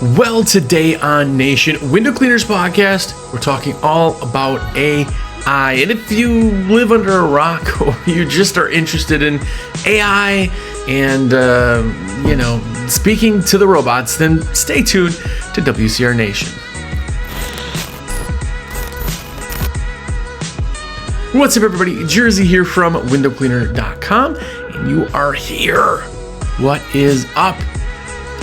Well, today on Nation Window Cleaners Podcast, we're talking all about AI. And if you live under a rock or you just are interested in AI and, speaking to the robots, then stay tuned to WCR Nation. What's up, everybody? Jersey here from windowcleaner.com, and you are here. What is up?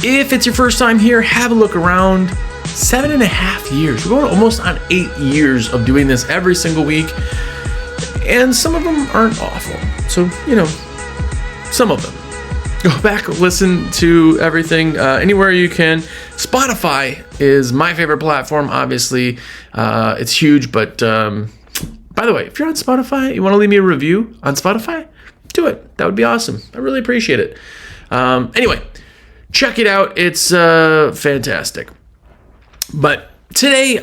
If it's your first time here, have a look around. 7.5 years. We're going almost on 8 years of doing this every single week. And some of them aren't awful. So, some of them. Go back, listen to everything anywhere you can. Spotify is my favorite platform, obviously. It's huge, but by the way, if you're on Spotify, you want to leave me a review on Spotify, do it. That would be awesome. I really appreciate it. Anyway. Check it out. It's fantastic. But today,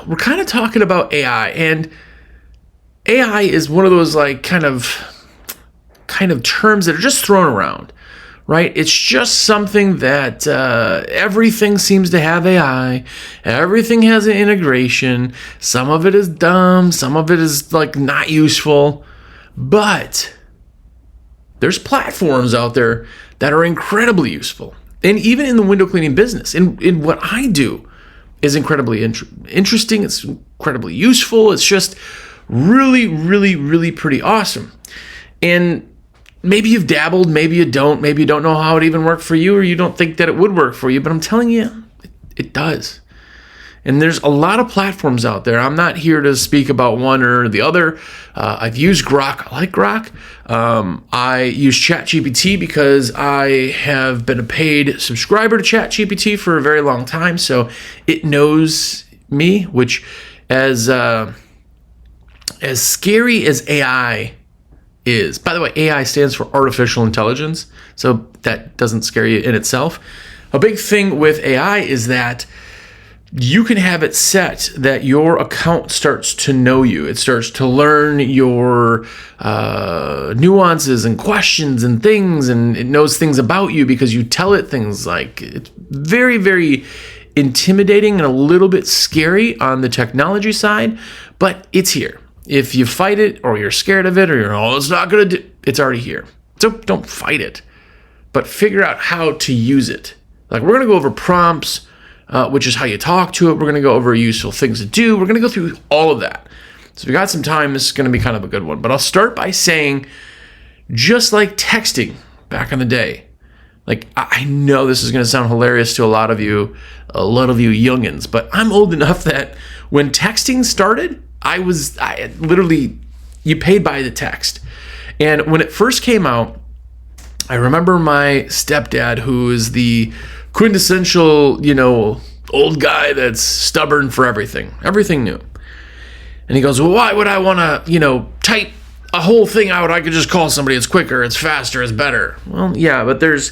we're kind of talking about AI, and AI is one of those kind of terms that are just thrown around, right? It's just something that everything seems to have AI. Everything has an integration. Some of it is dumb. Some of it is not useful. But there's platforms out there that are incredibly useful. And even in the window cleaning business, in what I do, is incredibly interesting. It's incredibly useful. It's just really, really, really pretty awesome. And maybe you've dabbled, maybe you don't know how it even worked for you, or you don't think that it would work for you, but I'm telling you, it does. And there's a lot of platforms out there. I'm not here to speak about one or the other. I've used Grok. I like Grok. I use ChatGPT because I have been a paid subscriber to ChatGPT for a very long time. So it knows me, which as scary as AI is. By the way, AI stands for artificial intelligence. So that doesn't scare you in itself. A big thing with AI is that you can have it set that your account starts to know you. It starts to learn your nuances and questions and things, and it knows things about you because you tell it things. It's very, very intimidating and a little bit scary on the technology side, but it's here. If you fight it or you're scared of it or it's not going to do, it's already here. So don't fight it, but figure out how to use it. We're going to go over prompts, which is how you talk to it. We're going to go over useful things to do. We're going to go through all of that. So if you got some time, this is going to be kind of a good one. But I'll start by saying, just like texting back in the day, I know this is going to sound hilarious to a lot of you youngins, but I'm old enough that when texting started, I literally, you paid by the text. And when it first came out, I remember my stepdad, who is the quintessential, old guy that's stubborn for everything new. And he goes, well, why would I want to, type a whole thing out? I could just call somebody. It's quicker, it's faster, it's better. Well, yeah, but there's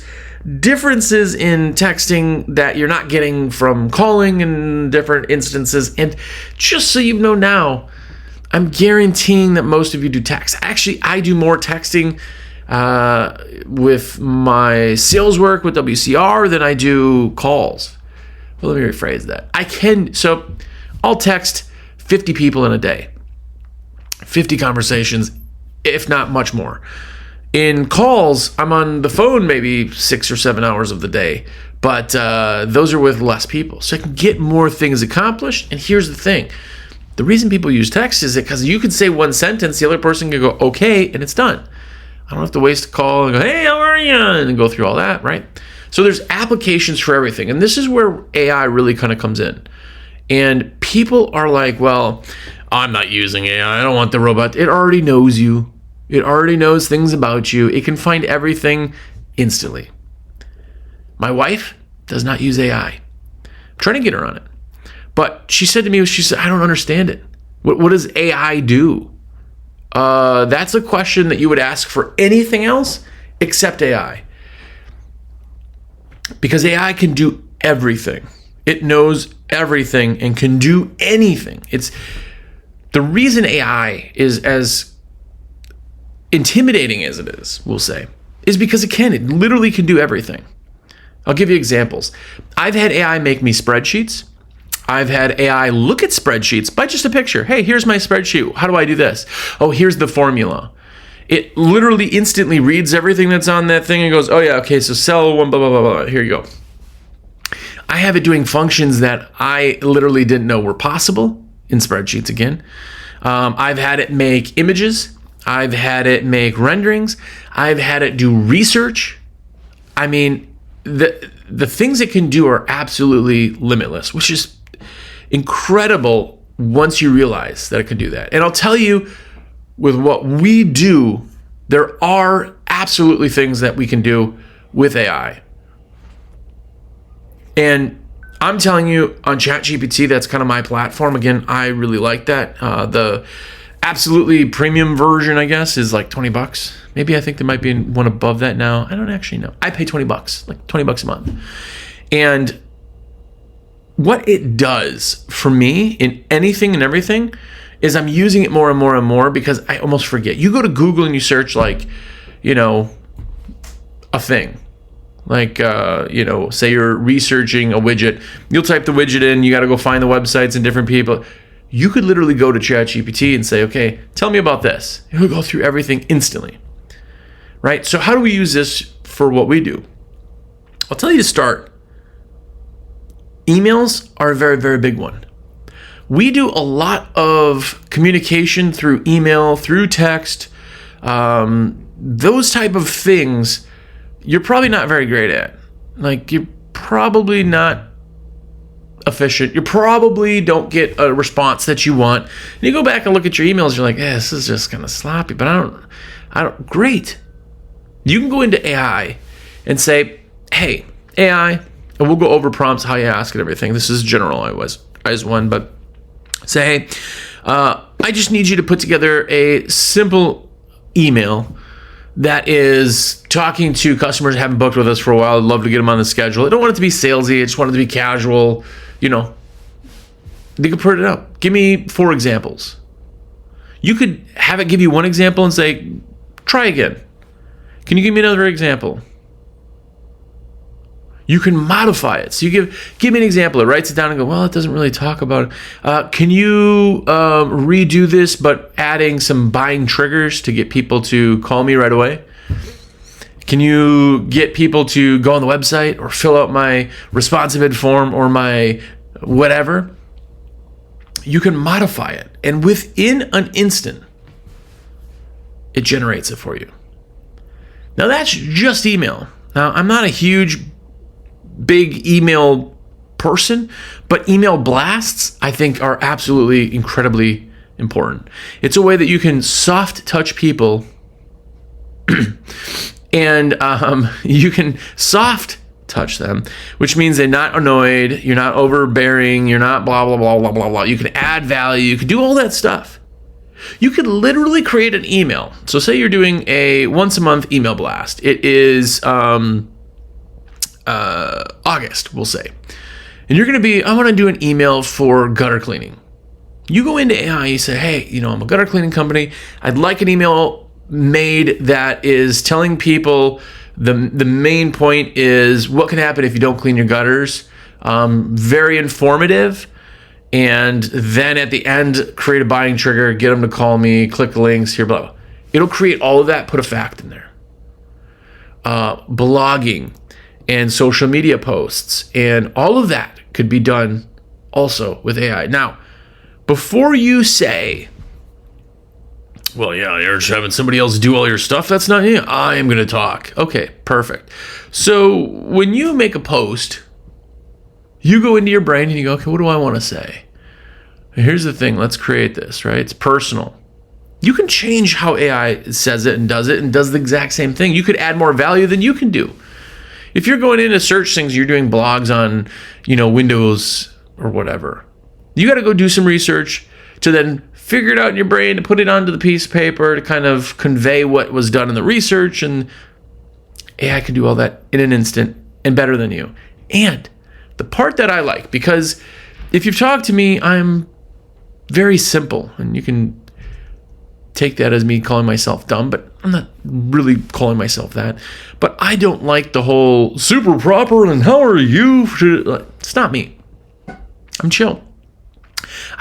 differences in texting that you're not getting from calling in different instances. And just so you know now, I'm guaranteeing that most of you do text. Actually, I do more texting with my sales work with WCR than I do calls. Well, let me rephrase that. So I'll text 50 people in a day, 50 conversations, if not much more. In calls, I'm on the phone maybe 6 or 7 hours of the day, but those are with less people. So I can get more things accomplished. And here's the thing. The reason people use text is because you can say one sentence, the other person can go, okay, and it's done. I don't have to waste a call and go, hey, how are you? And go through all that, right? So there's applications for everything. And this is where AI really kind of comes in. And people are like, well, I'm not using AI. I don't want the robot. It already knows you. It already knows things about you. It can find everything instantly. My wife does not use AI. I'm trying to get her on it. But she said to me, I don't understand it. What does AI do? That's a question that you would ask for anything else except AI. Because AI can do everything. It knows everything and can do anything. It's the reason AI is as intimidating as it is, we'll say, is because it literally can do everything. I'll give you examples. I've had AI make me spreadsheets. I've had AI look at spreadsheets by just a picture. Hey, here's my spreadsheet. How do I do this? Oh, here's the formula. It literally instantly reads everything that's on that thing and goes, oh yeah, okay, so cell one, blah, blah, blah, blah. Here you go. I have it doing functions that I literally didn't know were possible in spreadsheets again. I've had it make images. I've had it make renderings. I've had it do research. I mean, the things it can do are absolutely limitless, which is incredible once you realize that it can do that. And I'll tell you, with what we do, there are absolutely things that we can do with AI. And I'm telling you, on ChatGPT, that's kind of my platform. Again, I really like that. The absolutely premium version, I guess, is like $20. Maybe I think there might be one above that now. I don't actually know. I pay $20, like $20 a month. And what it does for me in anything and everything is I'm using it more and more and more because I almost forget. You go to Google and you search like, a thing. Like, say you're researching a widget. You'll type the widget in. You got to go find the websites and different people. You could literally go to ChatGPT and say, okay, tell me about this. It'll go through everything instantly. Right? So how do we use this for what we do? I'll tell you to start. Emails are a very, very big one. We do a lot of communication through email, through text, those type of things you're probably not very great at. Like, you're probably not efficient. You probably don't get a response that you want. And you go back and look at your emails, you're like, this is just kind of sloppy, but I don't, great. You can go into AI and say, hey, AI, and we'll go over prompts, how you ask and everything. This is generalized one, but say, hey, I just need you to put together a simple email that is talking to customers that haven't booked with us for a while. I'd love to get them on the schedule. I don't want it to be salesy. I just want it to be casual. You can put it up. Give me 4 examples. You could have it give you one example and say, try again. Can you give me another example? You can modify it. So you give me an example. It writes it down and go, well, it doesn't really talk about it. Can you redo this, but adding some buying triggers to get people to call me right away? Can you get people to go on the website or fill out my responsive ed form or my whatever? You can modify it. And within an instant, it generates it for you. Now, that's just email. Now, I'm not a huge big email person, but email blasts I think are absolutely incredibly important. It's a way that you can soft touch people and you can soft touch them, which means they're not annoyed, you're not overbearing, you're not blah blah blah blah blah blah. You can add value, you can do all that stuff. You could literally create an email. So say you're doing a once a month email blast. It is August, we'll say. And you're going to be, I want to do an email for gutter cleaning. You go into AI, you say, hey, I'm a gutter cleaning company. I'd like an email made that is telling people the main point is what can happen if you don't clean your gutters. Very informative. And then at the end, create a buying trigger, get them to call me, click links, here, blah, blah. It'll create all of that, put a fact in there. Blogging and social media posts, and all of that could be done also with AI. Now, before you say, well, yeah, you're just having somebody else do all your stuff, that's not you. I am going to talk. Okay, perfect. So when you make a post, you go into your brain and you go, okay, what do I want to say? Here's the thing. Let's create this, right? It's personal. You can change how AI says it and does the exact same thing. You could add more value than you can do. If you're going in to search things, you're doing blogs on, Windows or whatever. You got to go do some research to then figure it out in your brain, to put it onto the piece of paper, to kind of convey what was done in the research. And AI can do all that in an instant and better than you. And the part that I like, because if you've talked to me, I'm very simple, and you can take that as me calling myself dumb, but I'm not really calling myself that, but I don't like the whole super proper and how are you? It's not me. I'm chill.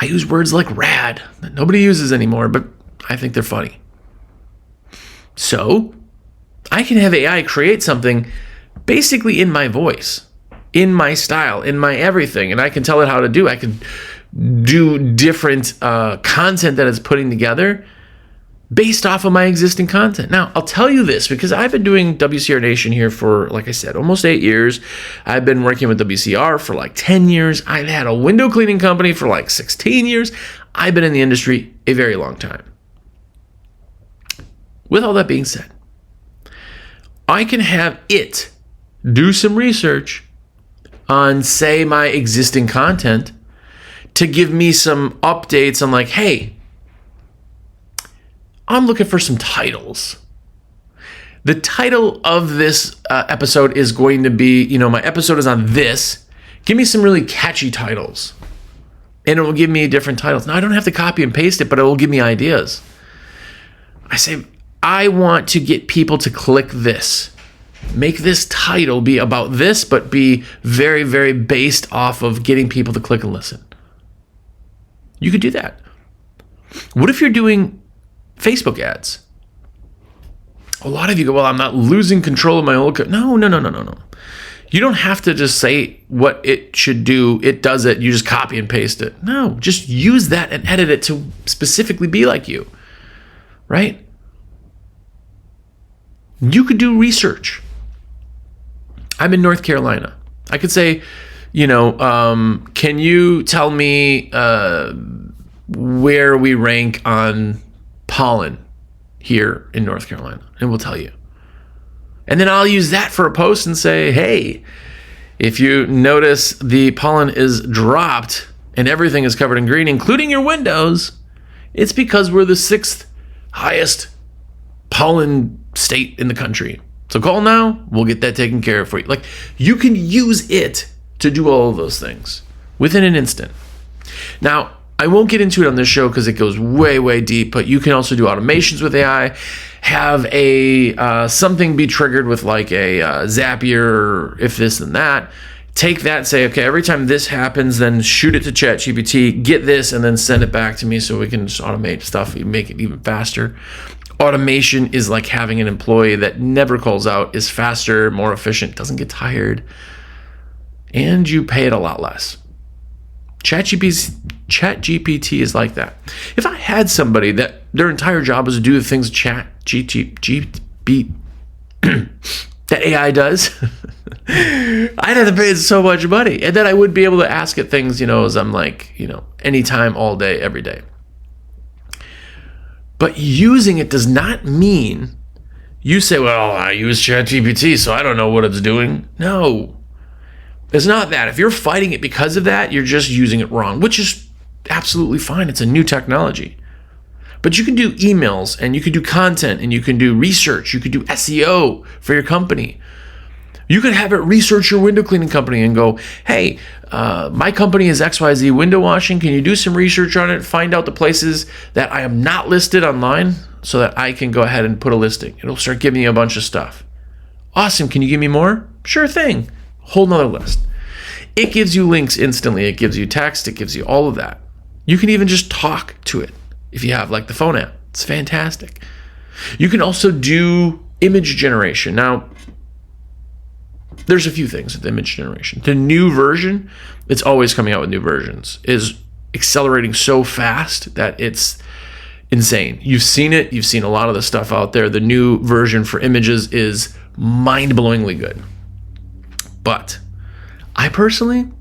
I use words like rad that nobody uses anymore, but I think they're funny. So I can have AI create something basically in my voice, in my style, in my everything, and I can tell it how to do. I can do different content that it's putting together based off of my existing content. Now, I'll tell you this because I've been doing WCR Nation here for, like I said, almost 8 years. I've been working with WCR for like 10 years. I've had a window cleaning company for like 16 years. I've been in the industry a very long time. With all that being said, I can have it do some research on, say, my existing content to give me some updates on like, hey, I'm looking for some titles. The title of this episode is going to be, my episode is on this. Give me some really catchy titles. And it will give me different titles. Now, I don't have to copy and paste it, but it will give me ideas. I say, I want to get people to click this. Make this title be about this, but be very, very based off of getting people to click and listen. You could do that. What if you're doing Facebook ads? A lot of you go, well, I'm not losing control of my old No. You don't have to just say what it should do. It does it. You just copy and paste it. No, just use that and edit it to specifically be like you, right? You could do research. I'm in North Carolina. I could say, can you tell me where we rank on pollen here in North Carolina? And we'll tell you. And then I'll use that for a post and say, hey, if you notice the pollen is dropped and everything is covered in green, including your windows, it's because we're the 6th highest pollen state in the country. So call now, we'll get that taken care of for you. Like, you can use it to do all of those things within an instant. Now, I won't get into it on this show because it goes way, way deep, but you can also do automations with AI, have a something be triggered with like a Zapier, if this and that. Take that and say, okay, every time this happens, then shoot it to ChatGPT, get this, and then send it back to me so we can just automate stuff, make it even faster. Automation is like having an employee that never calls out, is faster, more efficient, doesn't get tired, and you pay it a lot less. ChatGPT is like that. If I had somebody that their entire job was to do the things ChatGPT that AI does, I'd have to pay it so much money, and then I would be able to ask it things, as I'm like, anytime, all day, every day. But using it does not mean you say, well, I use ChatGPT, so I don't know what it's doing. No, it's not that. If you're fighting it because of that, you're just using it wrong, which is absolutely fine. It's a new technology. But you can do emails, and you can do content, and you can do research. You can do SEO for your company. You could have it research your window cleaning company and go, hey, my company is XYZ window washing. Can you do some research on it? Find out the places that I am not listed online so that I can go ahead and put a listing. It'll start giving you a bunch of stuff. Awesome. Can you give me more? Sure thing. Whole nother list. It gives you links instantly. It gives you text. It gives you all of that. You can even just talk to it if you have like the phone app. It's fantastic. You can also do image generation. Now, there's a few things with image generation. The new version, it's always coming out with new versions, is accelerating so fast that it's insane. You've seen it. You've seen a lot of the stuff out there. The new version for images is mind-blowingly good. But I personally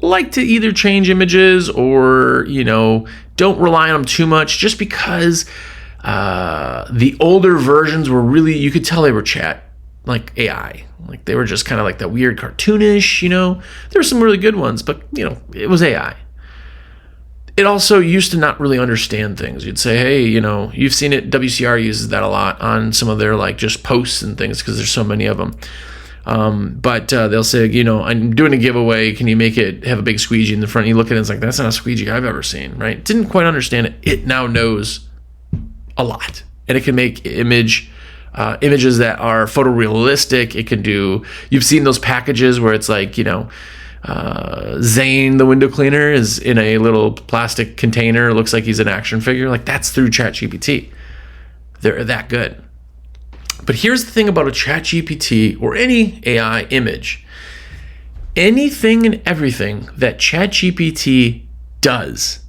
like to either change images or, don't rely on them too much, just because the older versions were really, you could tell they were like AI. Like they were just kind of like that weird cartoonish, There were some really good ones, but, it was AI. It also used to not really understand things. You'd say, hey, you've seen it. WCR uses that a lot on some of their like just posts and things because there's so many of them. But they'll say, I'm doing a giveaway. Can you make it have a big squeegee in the front? And you look at it, it's like, that's not a squeegee I've ever seen, right? Didn't quite understand it. It now knows a lot. and it can make images that are photorealistic. It can do, you've seen those packages where it's like, Zane, the window cleaner, is in a little plastic container. It looks like he's an action figure. Like, that's through ChatGPT. They're that good. But here's the thing about a ChatGPT or any AI image. Anything and everything that ChatGPT does,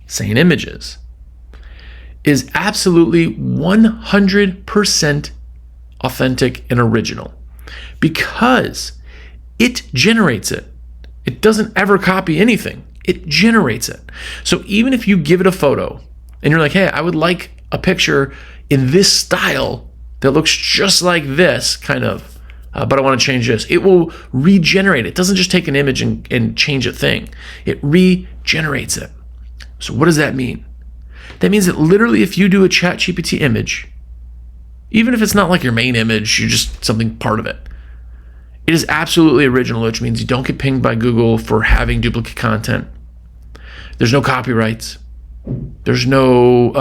say in images, is absolutely 100% authentic and original because it generates it. It doesn't ever copy anything. It generates it. So even if you give it a photo and you're like, hey, I would like a picture in this style that looks just like this, kind of, but I want to change this, it will regenerate it. It doesn't just take an image and change a thing. It regenerates it. So what does that mean? That means that literally if you do a ChatGPT image, even if it's not like your main image, you're just something part of it, it is absolutely original, which means you don't get pinged by Google for having duplicate content. There's no copyrights. There's no,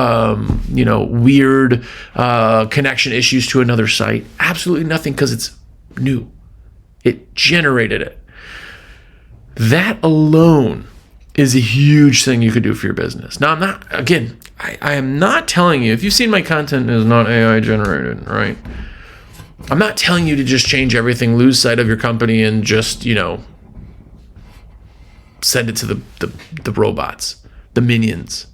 weird connection issues to another site. Absolutely nothing, because it's new. It generated it. That alone is a huge thing you could do for your business. Now, I am not telling you, if you've seen my content is not AI generated, right? I'm not telling you to just change everything, lose sight of your company, and just, send it to the robots, the minions.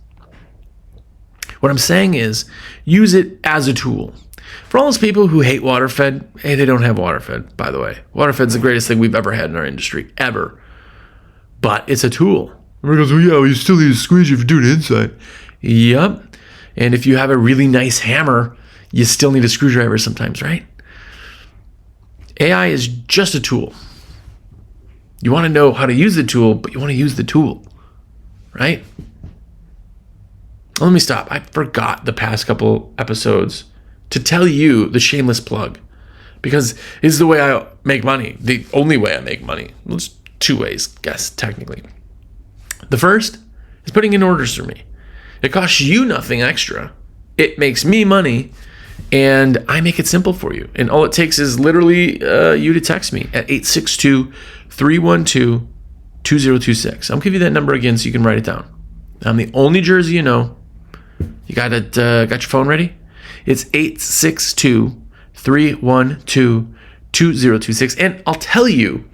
What I'm saying is use it as a tool. For all those people who hate water-fed, hey, they don't have water-fed, by the way. Water-fed's the greatest thing we've ever had in our industry, ever. But it's a tool. Everybody goes, well, you still need a squeegee if you do it inside. Yep. And if you have a really nice hammer, you still need a screwdriver sometimes, right? AI is just a tool. You want to know how to use the tool, but you want to use the tool, right? Let me stop. I forgot the past couple episodes to tell you the shameless plug, because this is the way I make money. The only way I make money. Well, there's two ways, guess, technically. The first is putting in orders for me. It costs you nothing extra. It makes me money, and I make it simple for you. And all it takes is literally you to text me at 862-312-2026. I'll give you that number again so you can write it down. I'm the only Jersey you know. You got it? Got your phone ready? It's 862-312-2026. And I'll tell you,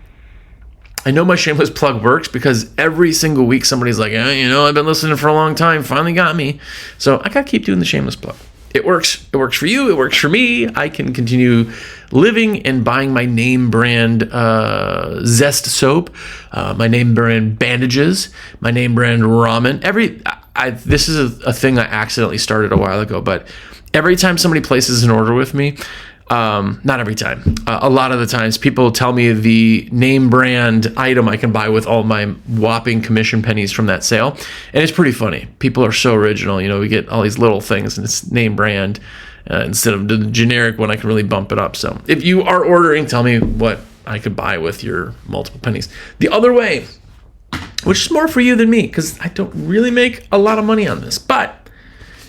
I know my shameless plug works because every single week somebody's like, I've been listening for a long time, finally got me. So I got to keep doing the shameless plug. It works. It works for you. It works for me. I can continue living and buying my name brand Zest soap, my name brand bandages, my name brand ramen. This is a thing I accidentally started a while ago, but every time somebody places an order with me, not every time, a lot of the times people tell me the name brand item I can buy with all my whopping commission pennies from that sale. And it's pretty funny. People are so original. We get all these little things and it's name brand instead of the generic one. I can really bump it up. So if you are ordering, tell me what I could buy with your multiple pennies. The other way, which is more for you than me, because I don't really make a lot of money on this, but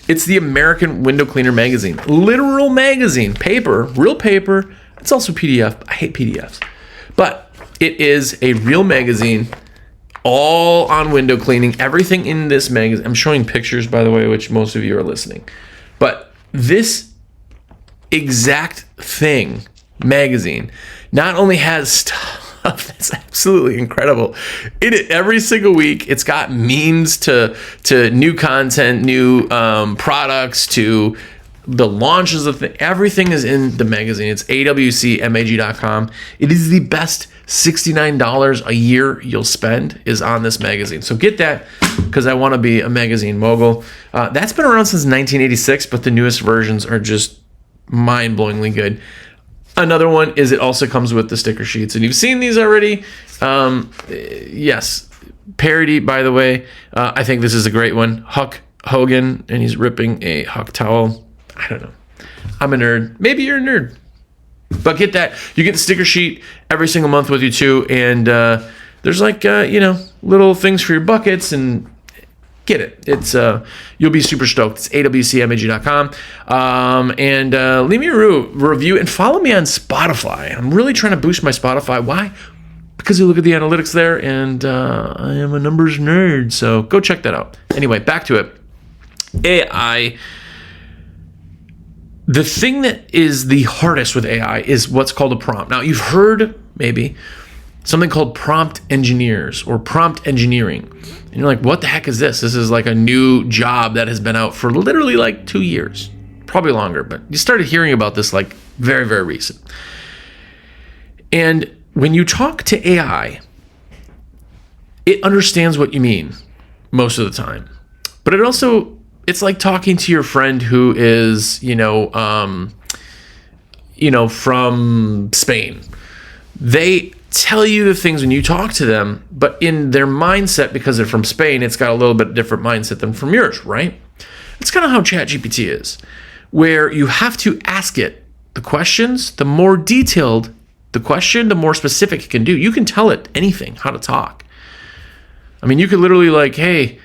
it's the American Window Cleaner magazine. Literal magazine. Paper. Real paper. It's also PDF. I hate PDFs. But it is a real magazine, all on window cleaning. Everything in this magazine. I'm showing pictures, by the way, which most of you are listening. But this exact thing, magazine, not only has stuff that's absolutely incredible. Every single week, it's got memes to new content, new products, to the launches of everything is in the magazine. It's awcmag.com. It is the best $69 a year you'll spend is on this magazine. So get that, because I want to be a magazine mogul. That's been around since 1986, but the newest versions are just mind-blowingly good. Another one is it also comes with the sticker sheets, and you've seen these already. Yes, parody, by the way. I think this is a great one. Huck Hogan, and he's ripping a Huck towel. I don't know. I'm a nerd. Maybe you're a nerd. But get that. You get the sticker sheet every single month with you too, and there's like little things for your buckets, and get it. It's you'll be super stoked. It's awcmag.com. And leave me a review and follow me on Spotify. I'm really trying to boost my Spotify. Why? Because you look at the analytics there, and I am a numbers nerd. So go check that out. Anyway, back to it. AI. The thing that is the hardest with AI is what's called a prompt. Now, you've heard maybe something called prompt engineers or prompt engineering. And you're like, what the heck is this? This is like a new job that has been out for literally like 2 years, probably longer. But you started hearing about this like very, very recent. And when you talk to AI, it understands what you mean most of the time. But it's like talking to your friend who is, from Spain. They tell you the things when you talk to them, but in their mindset, because they're from Spain, it's got a little bit different mindset than from yours, right? It's kind of how ChatGPT is, where you have to ask it the questions. The more detailed the question, the more specific it can do. You can tell it anything, how to talk. I mean, you could literally like, hey,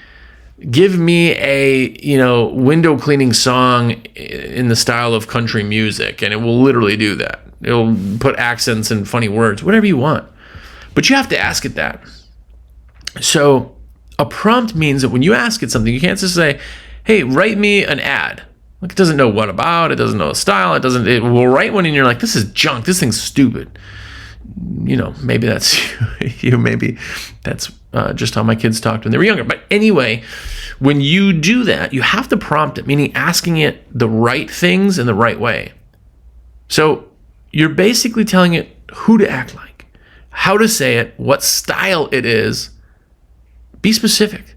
give me a, window cleaning song in the style of country music, and it will literally do that. It'll put accents and funny words, whatever you want. But you have to ask it that. So a prompt means that when you ask it something, you can't just say, hey, write me an ad. Like, it doesn't know what about, it doesn't know the style, it will write one and you're like, this is junk, this thing's stupid. Maybe that's you, maybe that's just how my kids talked when they were younger. But anyway, when you do that, you have to prompt it, meaning asking it the right things in the right way. So you're basically telling it who to act like, how to say it, what style it is. Be specific.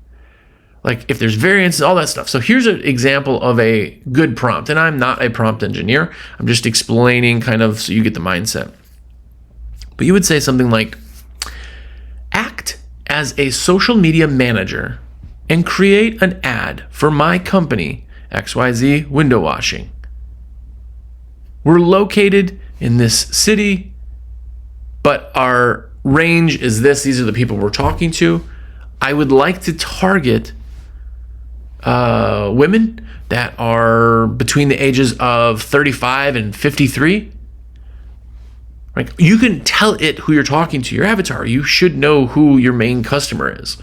Like if there's variants, all that stuff. So here's an example of a good prompt. And I'm not a prompt engineer. I'm just explaining kind of so you get the mindset. But you would say something like, act as a social media manager and create an ad for my company, XYZ Window Washing. We're located in this city, but our range is this. These are the people we're talking to. I would like to target women that are between the ages of 35 and 53. Like, you can tell it who you're talking to, your avatar. You should know who your main customer is.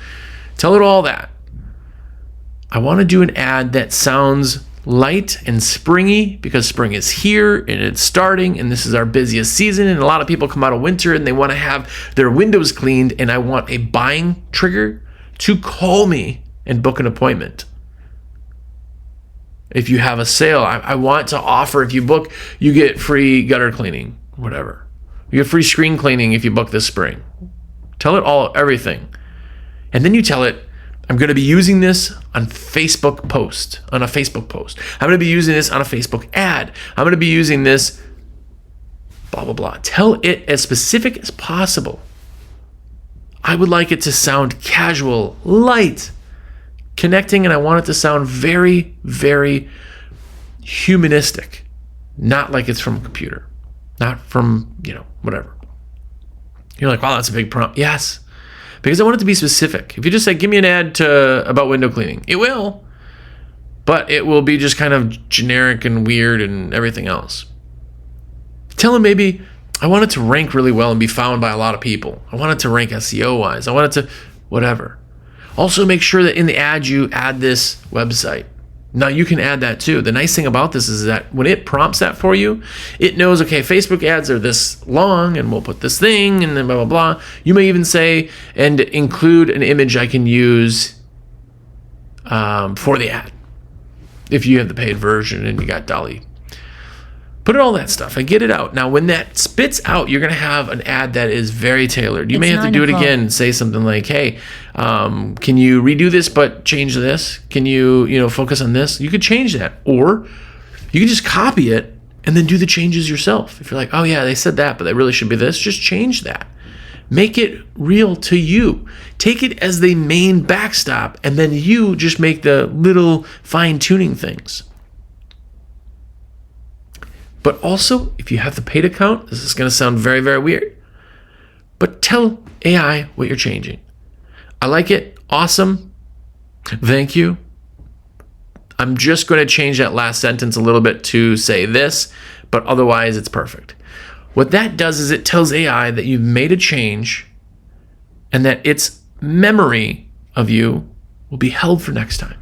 Tell it all that. I want to do an ad that sounds light and springy because spring is here and it's starting and this is our busiest season and a lot of people come out of winter and they want to have their windows cleaned, and I want a buying trigger to call me and book an appointment. If you have a sale, I want to offer, if you book, you get free gutter cleaning, whatever. You get free screen cleaning if you book this spring. Tell it all, everything. And then you tell it, I'm going to be using this on a Facebook post. I'm going to be using this on a Facebook ad. I'm going to be using this, blah, blah, blah. Tell it as specific as possible. I would like it to sound casual, light, connecting, and I want it to sound very, very humanistic. Not like it's from a computer. Not from, whatever. You're like, wow, that's a big prompt. Yes. Because I want it to be specific. If you just say, give me an ad about window cleaning, it will. But it will be just kind of generic and weird and everything else. Tell them maybe, I want it to rank really well and be found by a lot of people. I want it to rank SEO-wise. I want it to whatever. Also make sure that in the ad you add this website. Now you can add that too. The nice thing about this is that when it prompts that for you, it knows, okay, Facebook ads are this long and we'll put this thing and then blah, blah, blah. You may even say, and include an image I can use for the ad. If you have the paid version and you got Dolly. Put all that stuff and get it out. Now, when that spits out, you're going to have an ad that is very tailored. You may have to do it again and say something like, hey, can you redo this but change this? Can you, focus on this? You could change that. Or you can just copy it and then do the changes yourself. If you're like, oh, yeah, they said that, but they really should be this, just change that. Make it real to you. Take it as the main backstop, and then you just make the little fine-tuning things. But also, if you have the paid account, this is going to sound very, very weird, but tell AI what you're changing. I like it. Awesome. Thank you. I'm just going to change that last sentence a little bit to say this, but otherwise it's perfect. What that does is it tells AI that you've made a change and that its memory of you will be held for next time.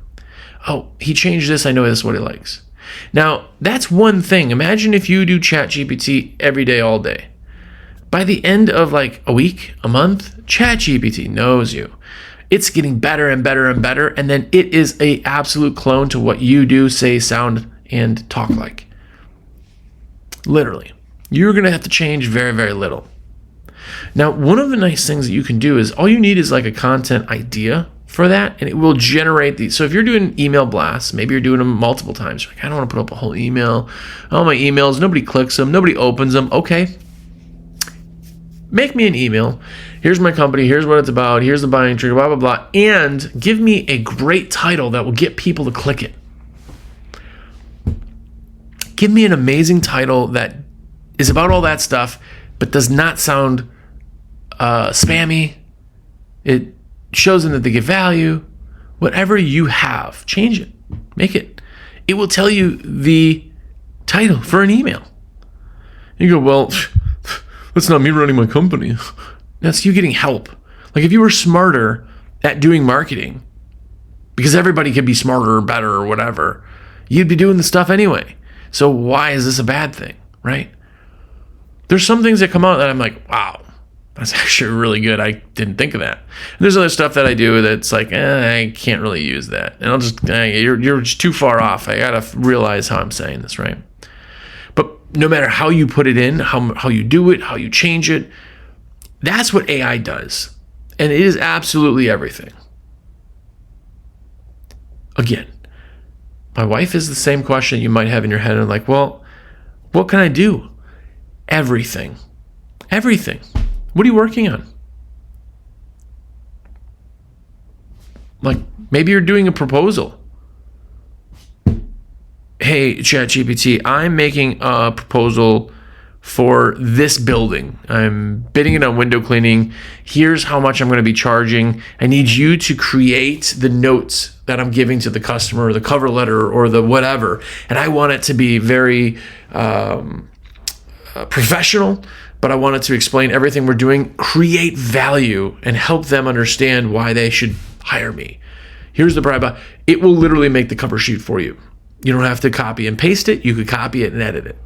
Oh, he changed this. I know this is what he likes. Now, that's one thing. Imagine if you do ChatGPT every day, all day. By the end of like a week, a month, ChatGPT knows you. It's getting better and better and better, and then it is an absolute clone to what you do, say, sound, and talk like. Literally. You're going to have to change very, very little. Now, one of the nice things that you can do is all you need is like a content idea for that, and it will generate these. So if you're doing email blasts, maybe you're doing them multiple times. You're like, I don't want to put up a whole email. All my emails, nobody clicks them, nobody opens them. Okay. Make me an email. Here's my company. Here's what it's about. Here's the buying trigger, blah, blah, blah. And give me a great title that will get people to click it. Give me an amazing title that is about all that stuff, but does not sound spammy. It shows them that they get value. Whatever you have, change it. Make it. It will tell you the title for an email. You go, well, that's not me running my company. That's you getting help. Like if you were smarter at doing marketing, because everybody could be smarter or better or whatever, you'd be doing the stuff anyway. So why is this a bad thing, right? There's some things that come out that I'm like, wow, that's actually really good. I didn't think of that. And there's other stuff that I do that's like, I can't really use that. And I'll just, you're just too far off. I gotta realize how I'm saying this, right? But no matter how you put it in, how you do it, how you change it, that's what AI does. And it is absolutely everything. Again, my wife is the same question you might have in your head. And like, well, what can I do? Everything. Everything. What are you working on? Like, maybe you're doing a proposal. Hey, ChatGPT, I'm making a proposal for this building. I'm bidding it on window cleaning. Here's how much I'm going to be charging. I need you to create the notes that I'm giving to the customer, or the cover letter, or the whatever. And I want it to be very professional, but I want it to explain everything we're doing, create value, and help them understand why they should hire me. Here's the bribe. It will literally make the cover sheet for you. You don't have to copy and paste it. You could copy it and edit it.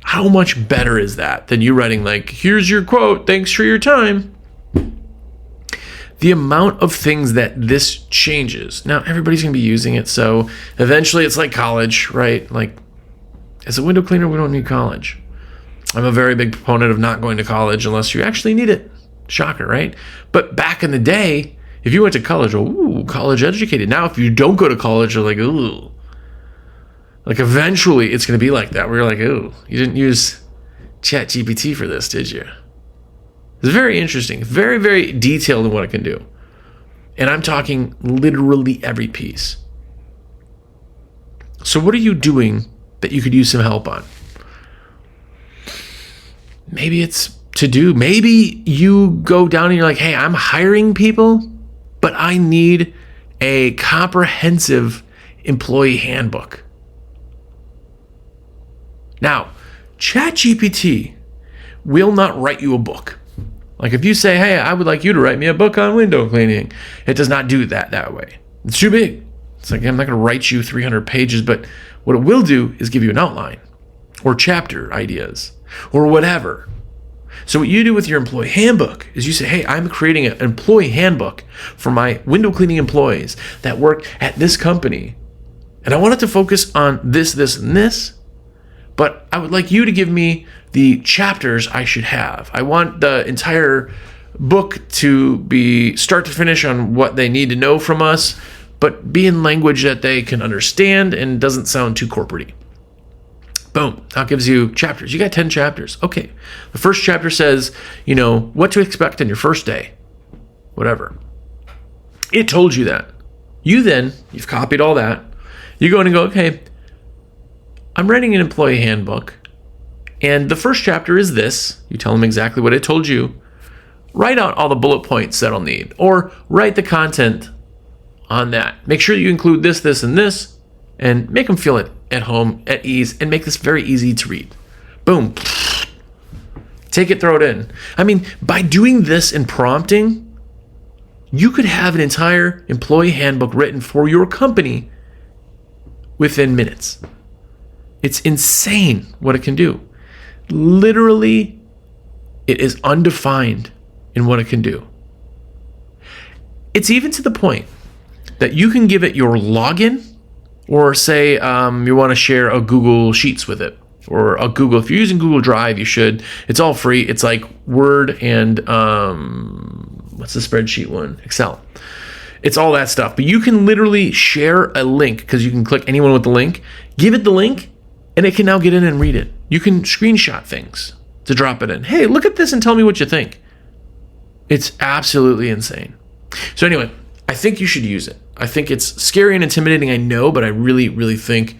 How much better is that than you writing like, here's your quote, thanks for your time? The amount of things that this changes. Now, everybody's going to be using it, so eventually it's like college, right? Like, as a window cleaner, we don't need college. I'm a very big proponent of not going to college unless you actually need it. Shocker, right? But back in the day, if you went to college, ooh, college educated. Now, if you don't go to college, you're like, ooh. Like, eventually, it's going to be like that, where you're like, ooh, you didn't use ChatGPT for this, did you? It's very interesting. Very, very detailed in what it can do. And I'm talking literally every piece. So what are you doing that you could use some help on? Maybe it's to do. Maybe you go down and you're like, hey, I'm hiring people, but I need a comprehensive employee handbook. Now, ChatGPT will not write you a book. Like if you say, hey, I would like you to write me a book on window cleaning, it does not do that way. It's too big. It's like, I'm not going to write you 300 pages, but what it will do is give you an outline or chapter ideas or whatever. So what you do with your employee handbook is you say, hey, I'm creating an employee handbook for my window cleaning employees that work at this company. And I want it to focus on this, this, and this. But I would like you to give me the chapters I should have. I want the entire book to be start to finish on what they need to know from us, but be in language that they can understand and doesn't sound too corporate-y. Boom. That gives you chapters. You got 10 chapters. Okay. The first chapter says, what to expect on your first day. Whatever. It told you that. You've copied all that. You go in and go, okay, I'm writing an employee handbook, and the first chapter is this. You tell them exactly what it told you. write out all the bullet points that I'll need, or write the content on that. Make sure you include this, this, and this, and make them feel it at home, at ease, and make this very easy to read. Boom. Take it, throw it in. I mean, by doing this and prompting, you could have an entire employee handbook written for your company within minutes. It's insane what it can do. Literally, it is undefined in what it can do. It's even to the point that you can give it your login, or say you want to share a Google Sheets with it, or a Google. If you're using Google Drive, you should. It's all free. It's like Word and what's the spreadsheet one? Excel. It's all that stuff. But you can literally share a link, because you can click anyone with the link, give it the link, and it can now get in and read it. You can screenshot things to drop it in. Hey, look at this and tell me what you think. It's absolutely insane. So anyway, I think you should use it. I think it's scary and intimidating, I know, but I really, really think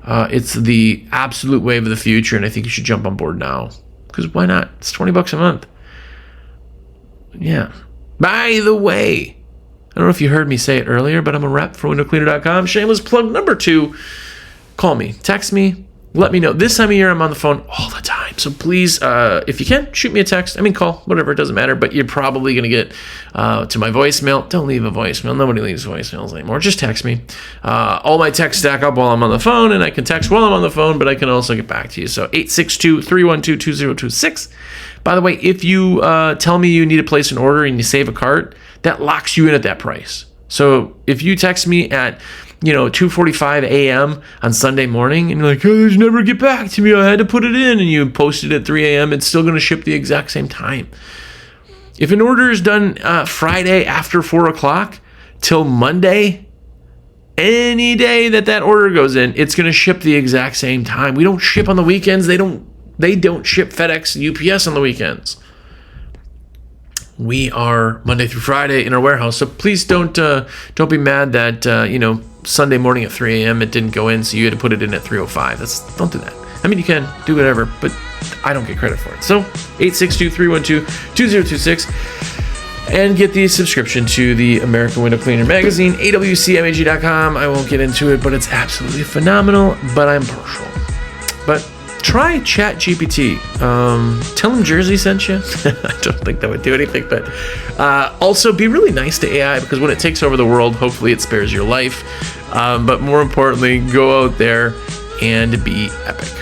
it's the absolute wave of the future, and I think you should jump on board now. Because why not? It's $20 a month. Yeah. By the way, I don't know if you heard me say it earlier, but I'm a rep for windowcleaner.com. Shameless plug number 2. Call me. Text me. Let me know. This time of year, I'm on the phone all the time. So please, if you can, shoot me a text. I mean, call, whatever, it doesn't matter. But you're probably going to get to my voicemail. Don't leave a voicemail. Nobody leaves voicemails anymore. Just text me. All my texts stack up while I'm on the phone, and I can text while I'm on the phone, but I can also get back to you. So 862-312-2026. By the way, if you tell me you need to place an order and you save a cart, that locks you in at that price. So if you text me at 2:45 a.m. on Sunday morning, and you're like, oh, they never get back to me, I had to put it in, and you post it at 3 a.m., it's still going to ship the exact same time. If an order is done Friday after 4 o'clock till Monday, any day that order goes in, it's going to ship the exact same time. We don't ship on the weekends. They don't ship FedEx and UPS on the weekends. We are Monday through Friday in our warehouse, so please don't be mad that Sunday morning at 3 a.m. it didn't go in, so you had to put it in at 3:05. Don't do that. I mean, you can do whatever, but I don't get credit for it. So 862-312-2026, and get the subscription to the American Window Cleaner magazine, awcmag.com. I won't get into it, but it's absolutely phenomenal. But I'm partial. But try ChatGPT. Tell them Jersey sent you. I don't think that would do anything, but also be really nice to AI, because when it takes over the world, hopefully it spares your life. But more importantly, go out there and be epic.